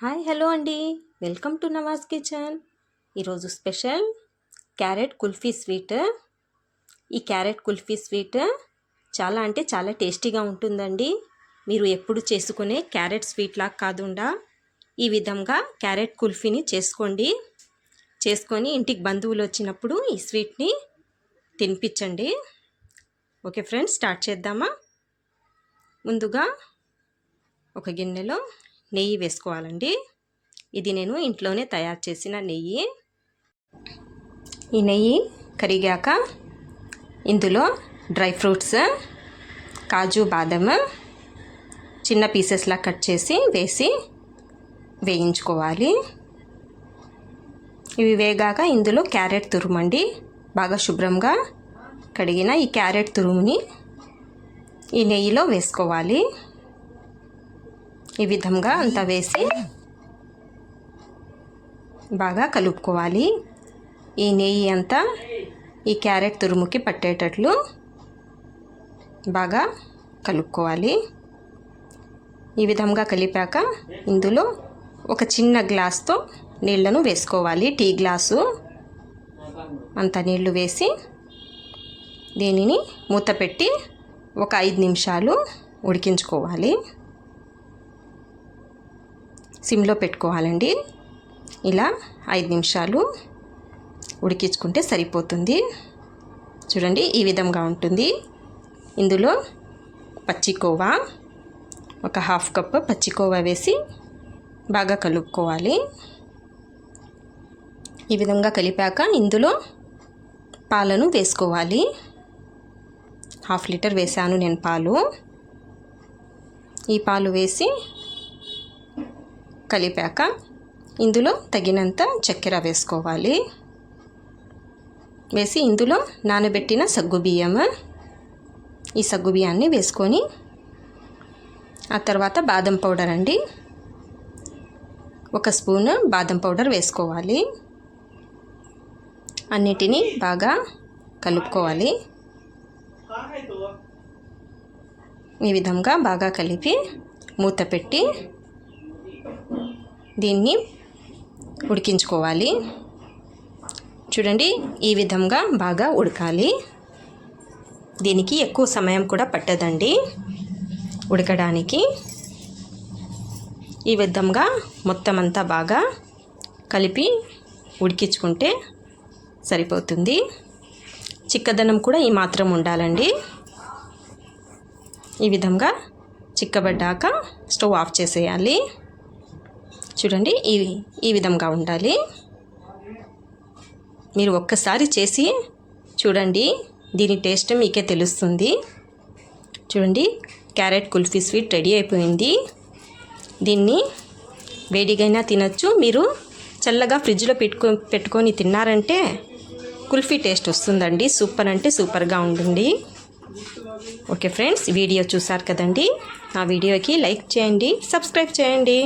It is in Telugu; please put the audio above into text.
హాయ్ హలో అండి, వెల్కమ్ టు నవాజ్ కిచెన్. ఈరోజు స్పెషల్ క్యారెట్ కుల్ఫీ స్వీట్. ఈ క్యారెట్ కుల్ఫీ స్వీట్ చాలా అంటే చాలా టేస్టీగా ఉంటుందండి. మీరు ఎప్పుడు చేసుకునే క్యారెట్ స్వీట్ లాగా కాకుండా ఈ విధంగా క్యారెట్ కుల్ఫీని చేసుకొని ఇంటికి బంధువులు వచ్చినప్పుడు ఈ స్వీట్ని తినిపించండి. ఓకే ఫ్రెండ్స్, స్టార్ట్ చేద్దామా? ముందుగా ఒక గిన్నెలో నెయ్యి వేసుకోవాలండి. ఇది నేను ఇంట్లోనే తయారు చేసిన నెయ్యి. ఈ నెయ్యి కరిగాక ఇందులో డ్రై ఫ్రూట్స్, కాజు, బాదం చిన్న పీసెస్లా కట్ చేసి వేయించుకోవాలి. ఇవి వేగాక ఇందులో క్యారెట్ తురుమండి. బాగా శుభ్రంగా కడిగిన ఈ క్యారెట్ తురుముని ఈ నెయ్యిలో వేసుకోవాలి. ఈ విధంగా అంతా వేసి బాగా కలుపుకోవాలి. ఈ నెయ్యి అంతా ఈ క్యారెట్ తురుముకి పట్టేటట్లు బాగా కలుపుకోవాలి. ఈ విధంగా కలిపాక ఇందులో ఒక చిన్న గ్లాస్తో నీళ్లను వేసుకోవాలి. టీ గ్లాసు అంత నీళ్లు వేసి దీనిని మూత పెట్టి ఒక 5 నిమిషాలు ఉడికించుకోవాలి. సిమ్లో పెట్టుకోవాలండి. ఇలా 5 నిమిషాలు ఉడికించుకుంటే సరిపోతుంది. చూడండి, ఈ విధంగా ఉంటుంది. ఇందులో పచ్చికోవా, ఒక 1/2 కప్పు పచ్చికోవా వేసి బాగా కలుపుకోవాలి. ఈ విధంగా కలిపాక ఇందులో పాలను వేసుకోవాలి. 1/2 లీటర్ వేసాను నేను పాలు. ఈ పాలు వేసి కలిపాక ఇందులో తగినంత చక్కెర వేసుకోవాలి. వేసి ఇందులో నానబెట్టిన సగ్గుబియ్యం, ఈ సగ్గుబియ్యాన్ని వేసుకొని ఆ తర్వాత బాదం పౌడర్ అండి, 1 స్పూన్ బాదం పౌడర్ వేసుకోవాలి. అన్నిటినీ బాగా కలుపుకోవాలి. ఈ విధంగా బాగా కలిపి మూత పెట్టి దీన్ని ఉడికించుకోవాలి. చూడండి, ఈ విధంగా బాగా ఉడకాలి. దీనికి ఎక్కువ సమయం కూడా పట్టదండి ఉడకడానికి. ఈ విధంగా మొత్తం అంతా బాగా కలిపి ఉడికించుకుంటే సరిపోతుంది. చిక్కదనం కూడా ఈ మాత్రం ఉండాలండి. ఈ విధంగా చిక్కబడ్డాక స్టవ్ ఆఫ్ చేసేయాలి. చూడండి, ఈ విధంగా ఉండాలి. మీరు ఒక్కసారి చేసి చూడండి, దీని టేస్ట్ మీకే తెలుస్తుంది. చూడండి, క్యారెట్ కుల్ఫీ స్వీట్ రెడీ అయిపోయింది. దీన్ని వేడిగైనా తినచ్చు. మీరు చల్లగా ఫ్రిడ్జ్లో పెట్టుకొని తిన్నారంటే కుల్ఫీ టేస్ట్ వస్తుందండి. సూపర్ అంటే సూపర్గా ఉంటుంది. ఓకే ఫ్రెండ్స్, వీడియో చూసారు కదండి. ఆ వీడియోకి లైక్ చేయండి, సబ్స్క్రైబ్ చేయండి.